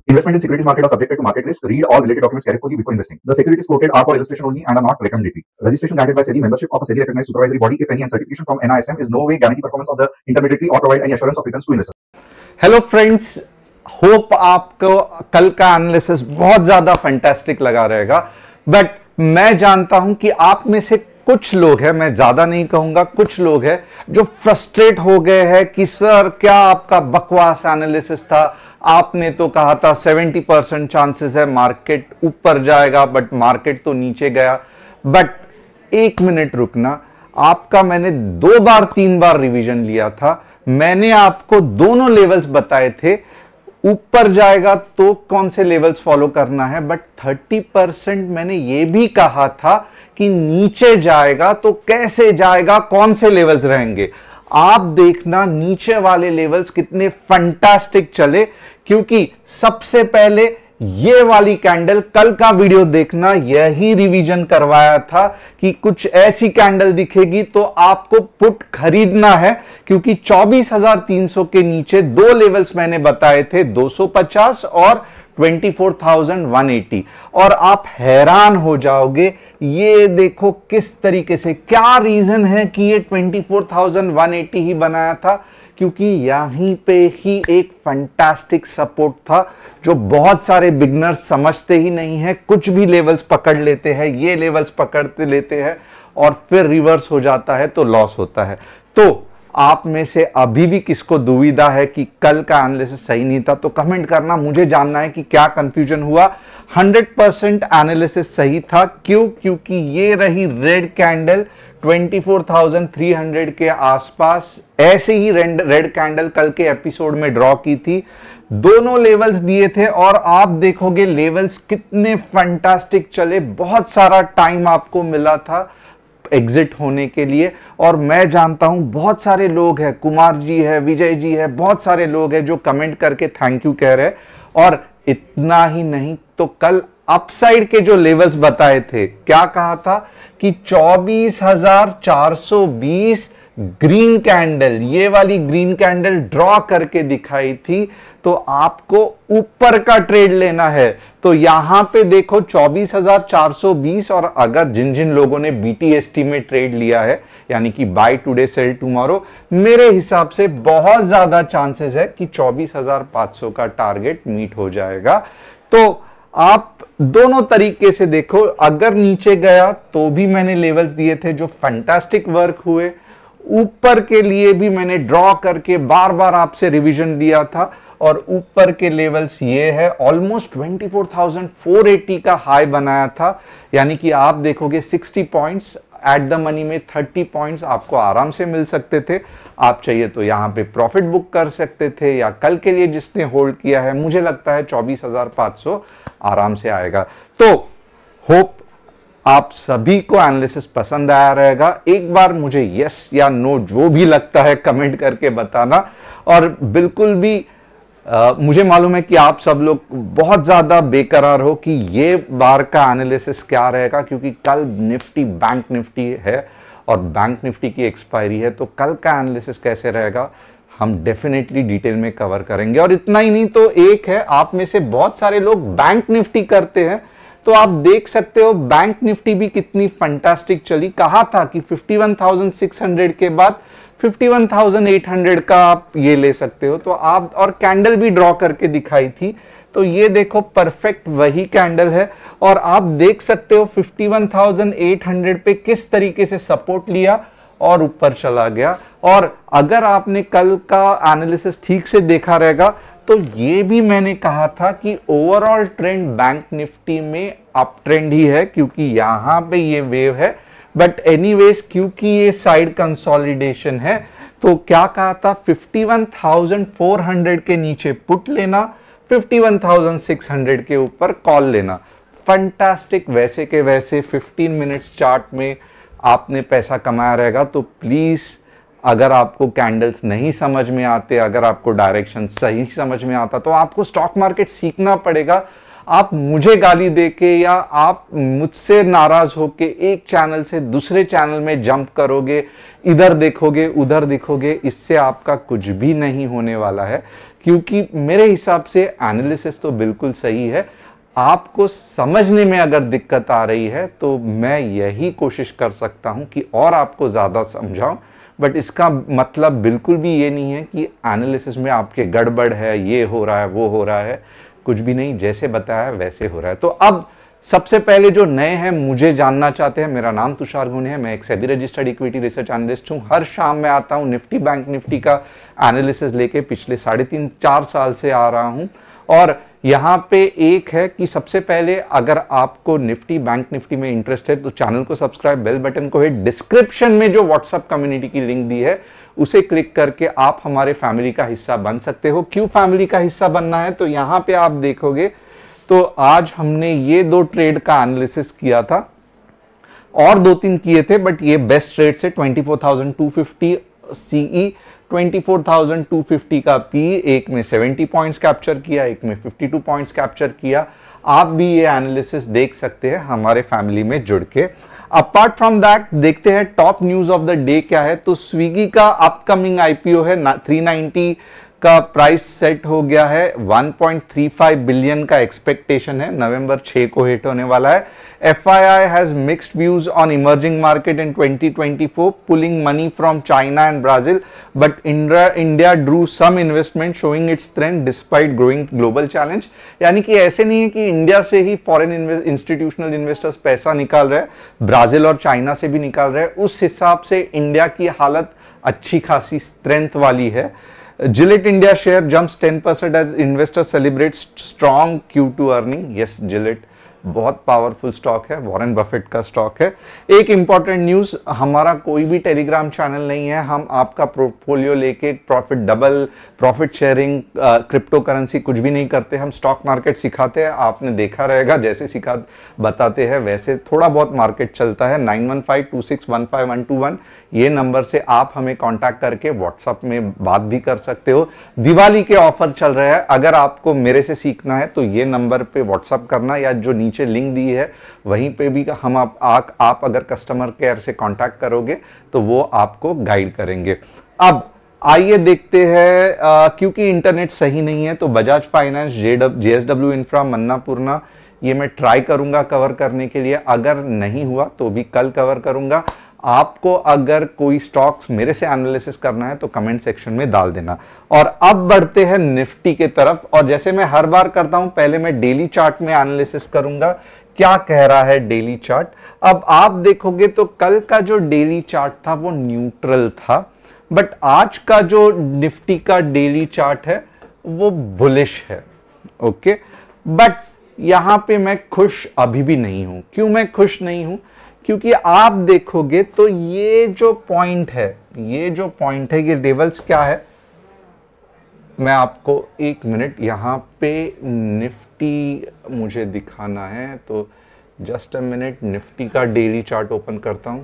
Investment in securities market are subjected to market risk. Read all related documents carefully before investing. The securities quoted are for illustration only and are not recommendatory. Registration granted by SEBI. Membership of a SEBI recognized supervisory body, if any, and certification from NISM is no way guarantee performance of the intermediary or provide any assurance of returns to investors. Hello friends, hope आपको कल का analysis बहुत ज्यादा fantastic लगा रहेगा, but मैं जानता हूं कि आप में से कुछ लोग हैं, मैं ज्यादा नहीं कहूंगा, कुछ लोग हैं जो फ्रस्ट्रेट हो गए हैं कि सर क्या आपका बकवास एनालिसिस था। आपने तो कहा था 70% चांसेस है मार्केट ऊपर जाएगा, बट मार्केट तो नीचे गया। बट एक मिनट रुकना, आपका मैंने 2 बार 3 बार रिवीजन लिया था। मैंने आपको दोनों लेवल्स बताए थे, ऊपर जाएगा तो कौन से लेवल्स फॉलो करना है, बट 30% मैंने ये भी कहा था कि नीचे जाएगा तो कैसे जाएगा, कौन से लेवल्स रहेंगे। आप देखना नीचे वाले लेवल्स कितने फंटास्टिक चले, क्योंकि सबसे पहले ये वाली कैंडल, कल का वीडियो देखना, यही रिवीजन करवाया था कि कुछ ऐसी कैंडल दिखेगी तो आपको पुट खरीदना है, क्योंकि 24,300 के नीचे 2 लेवल्स मैंने बताए थे, 250 और 24,180, और आप हैरान हो जाओगे। ये देखो किस तरीके से, क्या रीजन है कि ये 24,180 ही बनाया था, क्योंकि यहीं पे ही एक फैंटास्टिक सपोर्ट था जो बहुत सारे बिगनर्स समझते ही नहीं है। कुछ भी लेवल्स पकड़ लेते हैं, ये लेवल्स पकड़ते लेते हैं और फिर रिवर्स हो जाता है तो लॉस होता है। तो आप में से अभी भी किसको दुविधा है कि कल का एनालिसिस सही नहीं था, तो कमेंट करना, मुझे जानना है कि क्या कंफ्यूजन हुआ। 100% एनालिसिस सही था। क्यों? क्योंकि ये रही रेड कैंडल 24,300 के आसपास, ऐसे ही रेड कैंडल कल के एपिसोड में ड्रॉ की थी, दोनों लेवल्स दिए थे और आप देखोगे लेवल्स कितने फैंटास्टिक चले। बहुत सारा टाइम आपको मिला था एग्जिट होने के लिए, और मैं जानता हूं बहुत सारे लोग हैं, कुमार जी है, विजय जी है, बहुत सारे लोग हैं जो कमेंट करके थैंक यू कह रहे हैं। और इतना ही नहीं, तो कल अपसाइड के जो लेवल्स बताए थे, क्या कहा था कि 24,420 ग्रीन कैंडल, ये वाली ग्रीन कैंडल ड्रॉ करके दिखाई थी, तो आपको ऊपर का ट्रेड लेना है। तो यहां पे देखो 24,420, और अगर जिन जिन लोगों ने BTST में ट्रेड लिया है, यानी कि बाय टुडे सेल टुमारो, मेरे हिसाब से बहुत ज्यादा चांसेस है कि 24,500 का टारगेट मीट हो जाएगा। तो आप दोनों तरीके से देखो, अगर नीचे गया तो भी मैंने लेवल्स दिए थे जो फैंटास्टिक वर्क हुए, ऊपर के लिए भी मैंने ड्रॉ करके बार बार आपसे रिवीजन दिया था, और ऊपर के लेवल्स ये है, ऑलमोस्ट 24,480 का हाई बनाया था। यानी कि आप देखोगे 60 पॉइंट्स एट द मनी में, 30 पॉइंट्स आपको आराम से मिल सकते थे। आप चाहिए तो यहां पे प्रॉफिट बुक कर सकते थे, या कल के लिए जिसने होल्ड किया है, मुझे लगता है 24,500 आराम से आएगा। तो होप आप सभी को एनालिसिस पसंद आया रहेगा। एक बार मुझे यस या नो जो भी लगता है कमेंट करके बताना, और बिल्कुल भी मुझे मालूम है कि आप सब लोग बहुत ज्यादा बेकरार हो कि ये बार का एनालिसिस क्या रहेगा, क्योंकि कल निफ्टी, बैंक निफ्टी है और बैंक निफ्टी की एक्सपायरी है, तो कल का एनालिसिस कैसे रहेगा हम डेफिनेटली डिटेल में कवर करेंगे। और इतना ही नहीं, तो एक है, आप में से बहुत सारे लोग बैंक निफ्टी करते हैं, तो आप देख सकते हो बैंक निफ्टी भी कितनी फंटास्टिक चली। कहा था कि 51,600 के बाद 51,800 का आप ये ले सकते हो, तो आप, और कैंडल भी ड्रॉ करके दिखाई थी, तो ये देखो परफेक्ट वही कैंडल है। और आप देख सकते हो 51,800 पे किस तरीके से सपोर्ट लिया और ऊपर चला गया। और अगर आपने कल का एनालिसिस ठीक से देखा रहेगा, तो ये भी मैंने कहा था कि ओवरऑल ट्रेंड बैंक निफ्टी में अप ट्रेंड ही है, क्योंकि यहां पे ये वेव है। बट एनीवेज, क्योंकि ये साइड कंसोलिडेशन है, तो क्या कहा था, 51,400 के नीचे पुट लेना, 51,600 के ऊपर कॉल लेना। फंटास्टिक, वैसे के वैसे 15 मिनट्स चार्ट में आपने पैसा कमाया रहेगा। तो प्लीज, अगर आपको कैंडल्स नहीं समझ में आते, अगर आपको डायरेक्शन सही समझ में आता, तो आपको स्टॉक मार्केट सीखना पड़ेगा। आप मुझे गाली देके या आप मुझसे नाराज होके एक चैनल से दूसरे चैनल में जंप करोगे, इधर देखोगे उधर देखोगे, इससे आपका कुछ भी नहीं होने वाला है। क्योंकि मेरे हिसाब से एनालिसिस तो बिल्कुल सही है, आपको समझने में अगर दिक्कत आ रही है तो मैं यही कोशिश कर सकता हूं कि और आपको ज्यादा समझाऊं, बट इसका मतलब बिल्कुल भी ये नहीं है कि एनालिसिस में आपके गड़बड़ है, ये हो रहा है वो हो रहा है, कुछ भी नहीं, जैसे बताया वैसे हो रहा है। तो अब सबसे पहले जो नए हैं, मुझे जानना चाहते हैं, मेरा नाम तुषार गुने है, मैं एक SEBI registered equity research analyst हूं। हर शाम में आता हूं निफ्टी बैंक निफ्टी का एनालिसिस लेके, पिछले 3.5-4 साल से आ रहा हूं। और यहां पे एक है कि सबसे पहले अगर आपको निफ्टी बैंक निफ्टी में इंटरेस्ट है तो चैनल को सब्सक्राइब, बेल बटन को हिट, डिस्क्रिप्शन में जो व्हाट्सएप कम्युनिटी की लिंक दी है उसे क्लिक करके आप हमारे फैमिली का हिस्सा बन सकते हो। क्यों फैमिली का हिस्सा बनना है, तो यहां पे आप देखोगे तो आज हमने ये 2 ट्रेड का एनालिसिस किया था और 2-3 किए थे, बट ये बेस्ट ट्रेड से 24,250 सीई, 24,250 का पी, एक में 70 पॉइंट्स कैप्चर किया, एक में 52 पॉइंट्स कैप्चर किया। आप भी ये एनालिसिस देख सकते हैं हमारे फैमिली में जुड़ के। अपार्ट फ्रॉम दैट देखते हैं top news of the day क्या है। तो स्विगी का अपकमिंग आईपीओ है, 390 का प्राइस सेट हो गया है, 1.35 बिलियन का एक्सपेक्टेशन है, नवंबर 6 को हिट होने वाला है। FII has mixed views on emerging market in 2024, pulling money from China and Brazil, but India drew some investment, showing its strength despite growing global challenge। यानी कि ऐसे नहीं है कि इंडिया से ही फॉरेन इंस्टीट्यूशनल इन्वेस्टर्स पैसा निकाल रहे हैं, ब्राजील और चाइना से भी निकाल रहे हैं। उस हिसाब से इंडिया की हालत अच्छी खासी स्ट्रेंथ वाली है। Gillette India share jumps 10% as investors celebrate strong Q2 earning। Yes, Gillette बहुत पावरफुल स्टॉक है, वॉरेन बफेट का स्टॉक है। एक इंपॉर्टेंट न्यूज, हमारा कोई भी टेलीग्राम चैनल नहीं है, हम आपका पोर्टफोलियो लेके profit double, profit sharing, crypto currency कुछ भी नहीं करते। हम स्टॉक मार्केट सिखाते हैं, आपने देखा रहेगा, जैसे सिखा बताते हैं वैसे थोड़ा बहुत मार्केट चलता है। 9152615121 ये नंबर से आप हमें कांटेक्ट करके व्हाट्सएप में बात भी कर सकते हो। दिवाली के ऑफर चल रहे हैं, अगर आपको मेरे से सीखना है तो ये नंबर पे व्हाट्सएप करना, या जो नीचे लिंक दी है वहीं पे भी हम आप अगर कस्टमर केयर से कांटेक्ट करोगे तो वो आपको गाइड करेंगे। अब आइए देखते हैं, क्योंकि इंटरनेट सही नहीं है तो बजाज फाइनेंस, JSW इंफ्रा, मन्नापूर्णा, ये मैं ट्राई करूंगा कवर करने के लिए, अगर नहीं हुआ तो भी कल कवर करूंगा। आपको अगर कोई स्टॉक्स मेरे से एनालिसिस करना है तो कमेंट सेक्शन में डाल देना। और अब बढ़ते हैं निफ्टी के तरफ, और जैसे मैं हर बार करता हूं, पहले मैं डेली चार्ट में एनालिसिस करूंगा क्या कह रहा है डेली चार्ट। अब आप देखोगे तो कल का जो डेली चार्ट था वो न्यूट्रल था, बट आज का जो निफ्टी का डेली चार्ट है वो बुलिश है। ओके, बट यहां पे मैं खुश अभी भी नहीं हूं। क्यों मैं खुश नहीं हूं, क्योंकि आप देखोगे तो ये जो पॉइंट है, ये लेवल्स क्या है, मैं आपको 1 मिनट यहां पे निफ्टी मुझे दिखाना है, तो जस्ट अ मिनट, निफ्टी का डेली चार्ट ओपन करता हूं।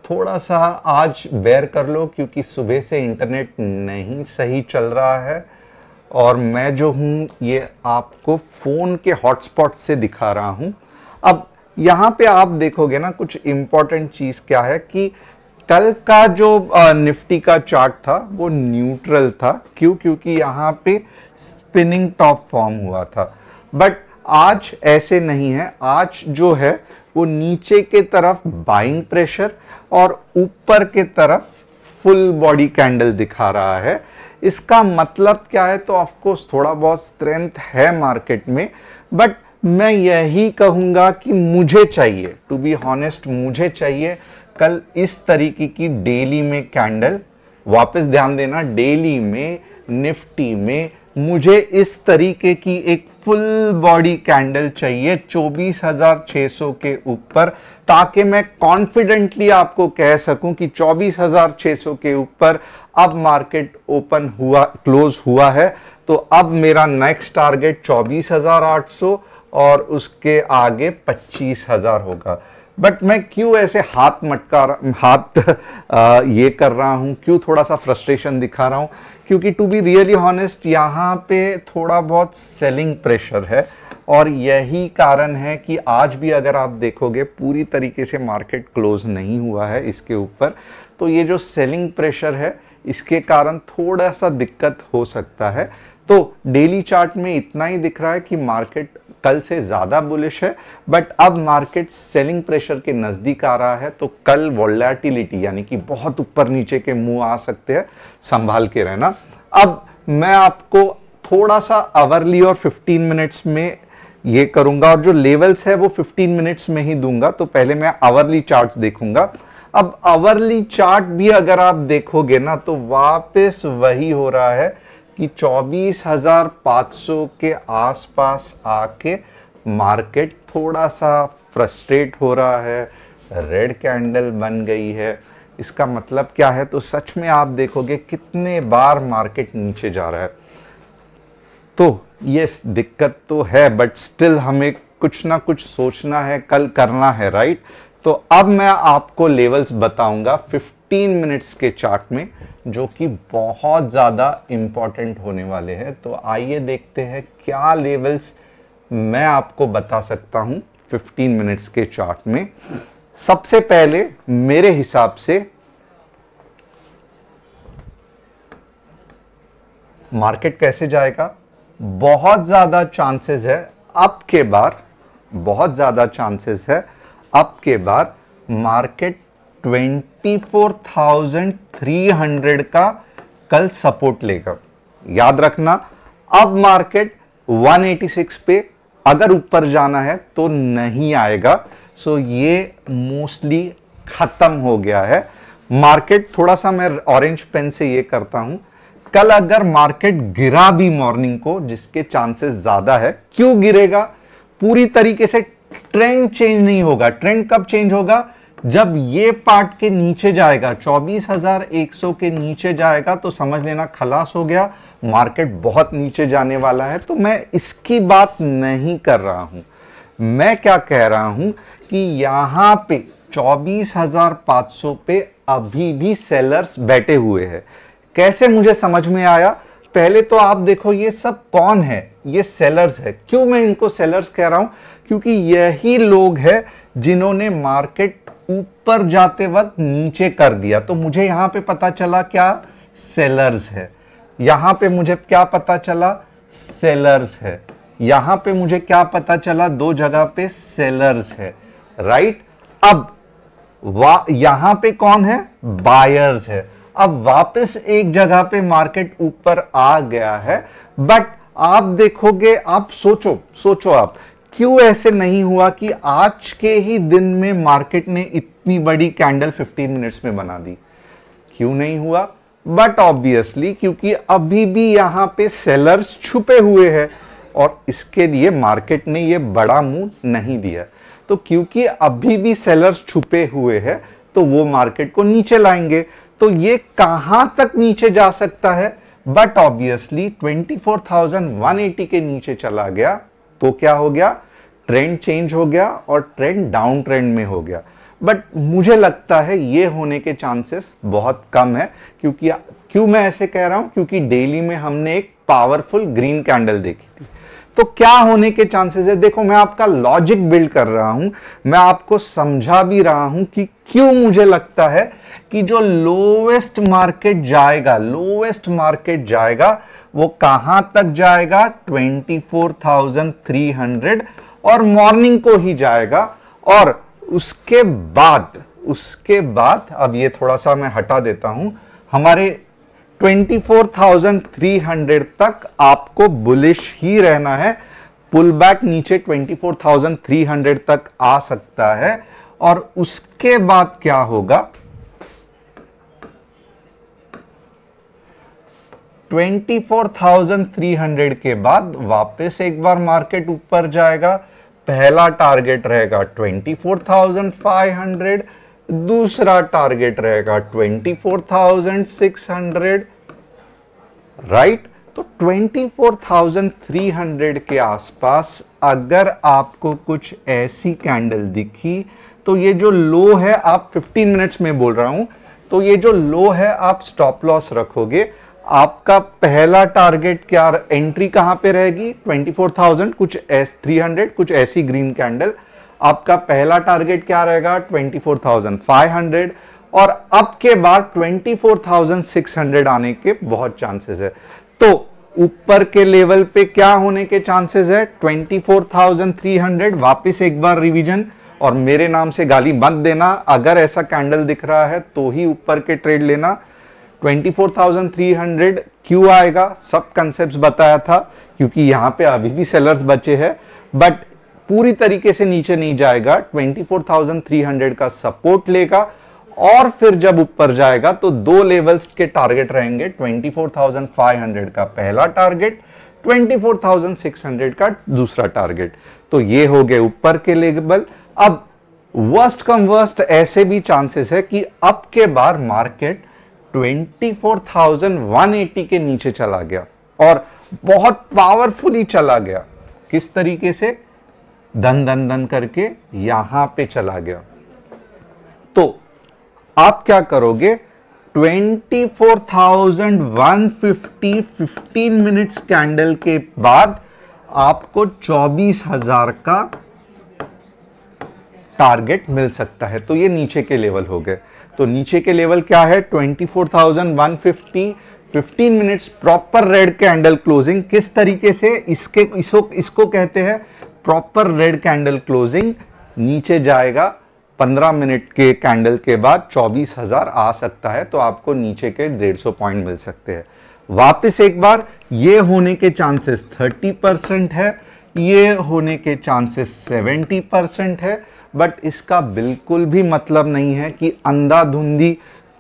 थोड़ा सा आज बेयर कर लो क्योंकि सुबह से इंटरनेट नहीं सही चल रहा है, और मैं जो हूं ये आपको फोन के हॉटस्पॉट से दिखा रहा हूं। अब यहां पे आप देखोगे ना, कुछ इंपॉर्टेंट चीज क्या है कि कल का जो निफ्टी का चार्ट था वो न्यूट्रल था। क्यों, क्योंकि यहां पे स्पिनिंग टॉप फॉर्म हुआ था, बट आज ऐसे नहीं है। आज जो है वो नीचे के तरफ बाइंग प्रेशर और ऊपर के तरफ फुल बॉडी कैंडल दिखा रहा है। इसका मतलब क्या है, तो ऑफ कोर्स थोड़ा बहुत स्ट्रेंथ है मार्केट में, बट मैं यही कहूंगा कि मुझे चाहिए, टू बी हॉनेस्ट, मुझे चाहिए कल इस तरीके की डेली में कैंडल। वापस ध्यान देना, डेली में निफ्टी में मुझे इस तरीके की एक फुल बॉडी कैंडल चाहिए 24,600 के ऊपर, ताकि मैं कॉन्फिडेंटली आपको कह सकूं कि 24,600 के ऊपर अब मार्केट ओपन हुआ, क्लोज हुआ है, तो अब मेरा नेक्स्ट टारगेट 24,800 और उसके आगे 25,000 होगा। बट मैं क्यों ऐसे हाथ ये कर रहा हूं, क्यों थोड़ा सा फ्रस्ट्रेशन दिखा रहा हूं? क्योंकि टू बी रियली हॉनेस्ट यहाँ पे थोड़ा बहुत सेलिंग प्रेशर है, और यही कारण है कि आज भी अगर आप देखोगे पूरी तरीके से मार्केट क्लोज नहीं हुआ है इसके ऊपर। तो ये जो सेलिंग प्रेशर है इसके कारण थोड़ा सा दिक्कत हो सकता है। तो डेली चार्ट में इतना ही दिख रहा है कि मार्केट कल से ज्यादा बुलिश है, बट अब मार्केट सेलिंग प्रेशर के नजदीक आ रहा है। तो कल वोलेटिलिटी यानी कि बहुत ऊपर नीचे के मुंह आ सकते हैं, संभाल के रहना। अब मैं आपको थोड़ा सा आवरली और 15 मिनट्स में ये करूंगा, और जो लेवल्स है वो 15 मिनट्स में ही दूंगा। तो पहले मैं आवरली चार्ट्स देखूंगा। अब आवरली चार्ट भी अगर आप देखोगे ना, तो वापस वही हो रहा है कि 24,500 के आसपास आके मार्केट थोड़ा सा फ्रस्ट्रेट हो रहा है। रेड कैंडल बन गई है, इसका मतलब क्या है? तो सच में आप देखोगे कितने बार मार्केट नीचे जा रहा है। तो ये दिक्कत तो है, बट स्टिल हमें कुछ ना कुछ सोचना है, कल करना है, राइट? तो अब मैं आपको लेवल्स बताऊंगा 15 मिनट्स के चार्ट में, जो कि बहुत ज़्यादा इंपॉर्टेंट होने वाले हैं। तो आइए देखते हैं क्या लेवल्स मैं आपको बता सकता हूं 15 मिनट्स के चार्ट में। सबसे पहले मेरे हिसाब से मार्केट कैसे जाएगा? बहुत ज़्यादा चांसेस है अब के बार, बहुत ज़्यादा चांसेस है अब के बार मार्केट 24,300 का कल सपोर्ट लेगा। याद रखना, अब मार्केट 186 पे अगर ऊपर जाना है तो नहीं आएगा। सो ये मोस्टली खत्म हो गया है मार्केट। थोड़ा सा मैं ऑरेंज पेन से ये करता हूं, कल अगर मार्केट गिरा भी मॉर्निंग को, जिसके चांसेस ज्यादा है, क्यों गिरेगा? पूरी तरीके से ट्रेंड चेंज नहीं होगा। ट्रेंड कब चेंज होगा? जब ये पार्ट के नीचे जाएगा, 24,100 के नीचे जाएगा, तो समझ लेना खलास हो गया, मार्केट बहुत नीचे जाने वाला है। तो मैं इसकी बात नहीं कर रहा हूं। मैं क्या कह रहा हूं कि यहां पे 24,500 पे अभी भी सेलर्स बैठे हुए हैं। कैसे मुझे समझ में आया? पहले तो आप देखो ये सब कौन है? ये सेलर्स है। क्यों मैं इनको सेलर्स कह रहा हूं? क्योंकि यही लोग हैं जिन्होंने मार्केट ऊपर जाते वक्त नीचे कर दिया। तो मुझे यहां पे पता चला क्या? सेलर्स है। यहां पे मुझे क्या पता चला? सेलर्स है। यहां पे मुझे क्या पता चला? दो जगह पे सेलर्स है, राइट? अब यहां पे कौन है? बायर्स है। अब वापस एक जगह पे मार्केट ऊपर आ गया है, बट आप देखोगे, आप सोचो आप क्यों ऐसे नहीं हुआ कि आज के ही दिन में मार्केट ने इतनी बड़ी कैंडल 15 मिनट्स में बना दी? क्यों नहीं हुआ? बट ऑब्वियसली क्योंकि अभी भी यहां पे सेलर्स छुपे हुए हैं, और इसके लिए मार्केट ने ये बड़ा मूव नहीं दिया। तो क्योंकि अभी भी सेलर्स छुपे हुए हैं, तो वो मार्केट को नीचे लाएंगे। तो ये कहां तक नीचे जा सकता है? बट ऑब्वियसली 24,180 के नीचे चला गया, तो क्या हो गया? ट्रेंड चेंज हो गया और ट्रेंड डाउन ट्रेंड में हो गया। बट मुझे लगता है ये होने के चांसेस बहुत कम है। क्यों मैं ऐसे कह रहा हूं? क्योंकि डेली में हमने एक पावरफुल ग्रीन कैंडल देखी थी। तो क्या होने के चांसेस है? देखो, मैं आपका लॉजिक बिल्ड कर रहा हूं, मैं आपको समझा भी रहा हूं कि क्यों मुझे लगता है कि जो लोवेस्ट मार्केट जाएगा वो कहां तक जाएगा? 24,300, और मॉर्निंग को ही जाएगा। और उसके बाद अब ये थोड़ा सा मैं हटा देता हूं, हमारे 24,300 तक आपको बुलिश ही रहना है। पुल बैक नीचे 24,300 तक आ सकता है, और उसके बाद क्या होगा? 24,300 के बाद वापस एक बार मार्केट ऊपर जाएगा। पहला टारगेट रहेगा 24,500, दूसरा टारगेट रहेगा 24,600, राइट। तो 24,300 के आसपास अगर आपको कुछ ऐसी कैंडल दिखी तो ये जो लो है, आप 15 मिनट्स में बोल रहा हूं, तो ये जो लो है आप स्टॉप लॉस रखोगे। आपका पहला टारगेट क्या, एंट्री कहां पे रहेगी, 24,000 कुछ 300, कुछ ऐसी ग्रीन कैंडल। आपका पहला टारगेट क्या रहेगा, 24,500, और अब के बाद 24,600 आने के बहुत चांसेस है। तो ऊपर के लेवल पे क्या होने के चांसेस है, 24,300। वापस एक बार रिवीजन, और मेरे नाम से गाली मत देना, अगर ऐसा कैंडल दिख रहा है तो ही ऊपर के ट्रेड लेना। 24,300 क्यों आएगा, सब कंसेप्ट्स बताया था, क्योंकि यहां पे अभी भी सेलर्स बचे हैं, बट पूरी तरीके से नीचे नहीं जाएगा। 24,300 का सपोर्ट लेगा, और फिर जब ऊपर जाएगा तो दो लेवल्स के टारगेट रहेंगे, 24,500 का पहला टारगेट, 24,600 का दूसरा टारगेट। तो ये हो गए ऊपर के लेवल। अब वर्स्ट कम वर्स्ट ऐसे भी चांसेस है कि अब के बार मार्केट 24,180 के नीचे चला गया, और बहुत पावरफुली चला गया। किस तरीके से, धन धन धन करके यहां पे चला गया। तो आप क्या करोगे, 24,150 15 मिनट्स कैंडल के बाद आपको 24,000 का टारगेट मिल सकता है। तो ये नीचे के लेवल हो गए। तो नीचे के लेवल क्या है, 24,150 15 minutes proper red candle closing. किस तरीके से, इसको कहते हैं प्रॉपर रेड कैंडल क्लोजिंग। नीचे जाएगा 15 मिनट के कैंडल के बाद 24,000 आ सकता है, तो आपको नीचे के 150 पॉइंट मिल सकते हैं। वापस एक बार, ये होने के चांसेस 30% है, ये होने के चांसेस 70% है, बट इसका बिल्कुल भी मतलब नहीं है कि अंधाधुंधी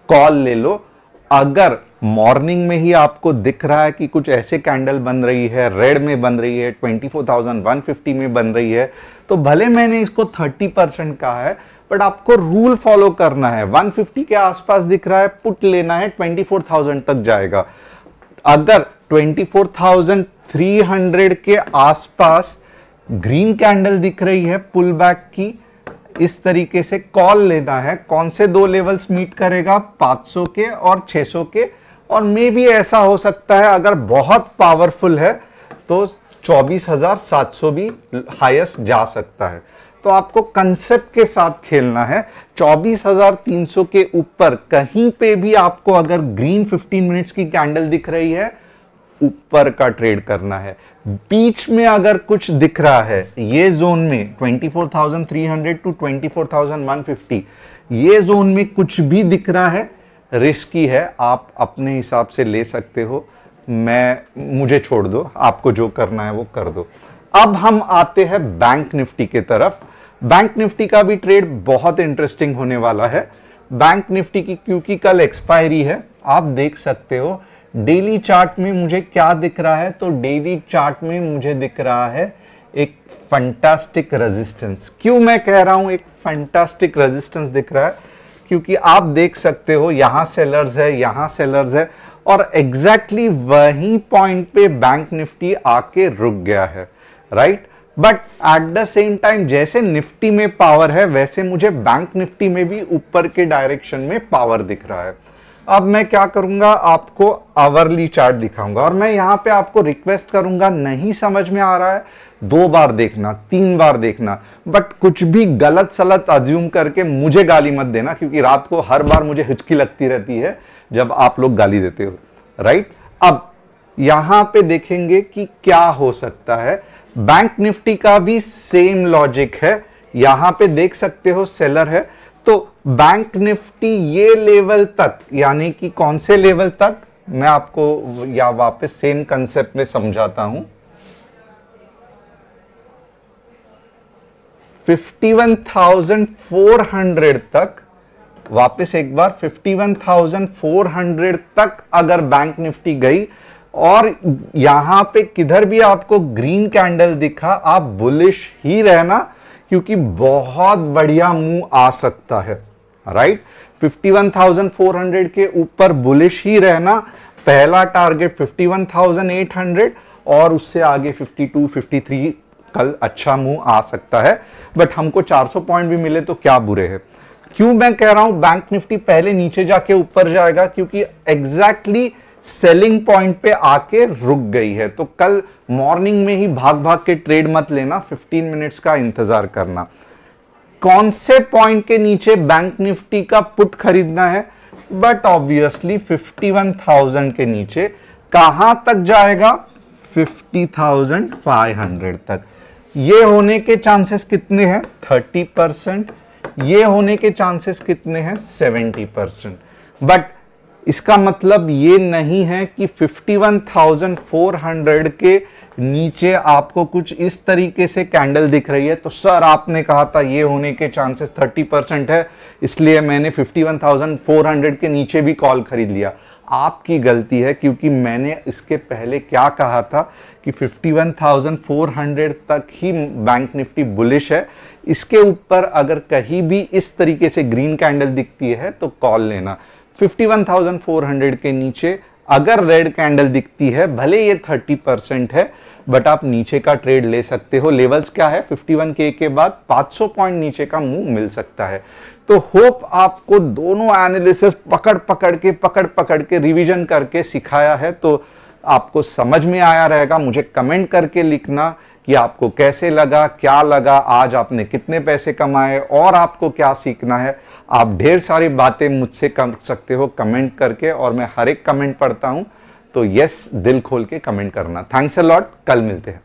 कॉल ले लो। अगर मॉर्निंग में ही आपको दिख रहा है कि कुछ ऐसे कैंडल बन रही है, रेड में बन रही है, 24,150 में बन रही है, तो भले मैंने इसको 30% कहा है, बट आपको रूल फॉलो करना है। 150 के आसपास दिख रहा है, पुट लेना है, 24,000 तक जाएगा। अगर 24,300 के आसपास ग्रीन कैंडल दिख रही है पुल बैक की, इस तरीके से कॉल लेना है। कौन से दो लेवल्स मीट करेगा, 500 के और 600 के, और मे भी ऐसा हो सकता है अगर बहुत पावरफुल है तो 24,700 भी हाईएस्ट जा सकता है। तो आपको कंसेप्ट के साथ खेलना है। 24,300 के ऊपर कहीं पे भी आपको अगर ग्रीन 15 मिनट्स की कैंडल दिख रही है, ऊपर का ट्रेड करना है। बीच में अगर कुछ दिख रहा है, ये जोन में 24,300 टू 24,150, ये जोन में कुछ भी दिख रहा है, रिस्की है, आप अपने हिसाब से ले सकते हो। मुझे छोड़ दो, आपको जो करना है वो कर दो। अब हम आते हैं बैंक निफ्टी के तरफ। बैंक निफ्टी का भी ट्रेड बहुत इंटरेस्टिंग होने वाला है। बैंक निफ्टी की क्योंकि कल एक्सपायरी है, आप देख सकते हो डेली चार्ट में मुझे क्या दिख रहा है। तो डेली चार्ट में मुझे दिख रहा है एक फैंटास्टिक रेजिस्टेंस। क्यों मैं कह रहा हूं एक फैंटास्टिक रेजिस्टेंस दिख रहा है, क्योंकि आप देख सकते हो यहां सेलर्स है, यहां सेलर्स है, और एग्जैक्टली वही पॉइंट पे बैंक निफ्टी आके रुक गया है, right. But at the same time जैसे निफ्टी में पावर है, वैसे मुझे बैंक निफ्टी में भी ऊपर के डायरेक्शन में पावर दिख रहा है। अब मैं क्या करूंगा, आपको आवरली चार्ट दिखाऊंगा, और मैं यहां पे आपको रिक्वेस्ट करूंगा, नहीं समझ में आ रहा है 2 बार देखना, 3 बार देखना, बट कुछ भी गलत सलत अज्यूम करके मुझे गाली मत देना, क्योंकि रात को हर बार मुझे हिचकी लगती रहती है जब आप लोग गाली देते हो, राइट। अब यहां पे देखेंगे कि क्या हो सकता है। बैंक निफ्टी का भी सेम लॉजिक है, यहां पे देख सकते हो सेलर है। तो बैंक निफ्टी ये लेवल तक, यानी कि कौन से लेवल तक, मैं आपको या वापस सेम कंसेप्ट में समझाता हूं। 51,400 तक, वापस एक बार 51,400 तक अगर बैंक निफ्टी गई, और यहां पे किधर भी आपको ग्रीन कैंडल दिखा, आप बुलिश ही रहना, क्योंकि बहुत बढ़िया मूव आ सकता है, राइट। 51,400 के ऊपर बुलिश ही रहना, पहला टारगेट 51,800 और उससे आगे 52, 53 कल अच्छा मूव आ सकता है, बट हमको 400 पॉइंट भी मिले तो क्या बुरे है। क्यों मैं कह रहा हूं बैंक निफ्टी पहले नीचे जाके ऊपर जाएगा, क्योंकि एग्जैक्टली सेलिंग पॉइंट पे आके रुक गई है। तो कल मॉर्निंग में ही भाग भाग के ट्रेड मत लेना, 15 मिनट्स का इंतजार करना। कौन से पॉइंट के नीचे बैंक निफ्टी का पुट खरीदना है, बट ऑब्वियसली 51,000 के नीचे। कहां तक जाएगा, 50,500 तक। ये होने के चांसेस कितने हैं, 30%। ये होने के चांसेस कितने हैं, 70%। बट इसका मतलब ये नहीं है कि 51,400 के नीचे आपको कुछ इस तरीके से कैंडल दिख रही है तो सर आपने कहा था ये होने के चांसेस 30% है, इसलिए मैंने 51,400 के नीचे भी कॉल खरीद लिया। आपकी गलती है, क्योंकि मैंने इसके पहले क्या कहा था कि 51,400 तक ही बैंक निफ्टी बुलिश है। इसके ऊपर अगर कहीं भी इस तरीके से ग्रीन कैंडल दिखती है तो कॉल लेना। 51,400 के नीचे अगर रेड कैंडल दिखती है, भले ये 30% है, बट आप नीचे का ट्रेड ले सकते हो। लेवल्स क्या है, 51K के बाद 500 पॉइंट नीचे का मूव मिल सकता है। तो होप आपको दोनों एनालिसिस पकड़ पकड़ के रिवीजन करके सिखाया है, तो आपको समझ में आया रहेगा। मुझे कमेंट करके लिखना कि आपको कैसे लगा, क्या लगा, आज आपने कितने पैसे कमाए और आपको क्या सीखना है। आप ढेर सारी बातें मुझसे कर सकते हो कमेंट करके, और मैं हर एक कमेंट पढ़ता हूं। तो यस, दिल खोल के कमेंट करना। थैंक्स अ लॉट, कल मिलते हैं।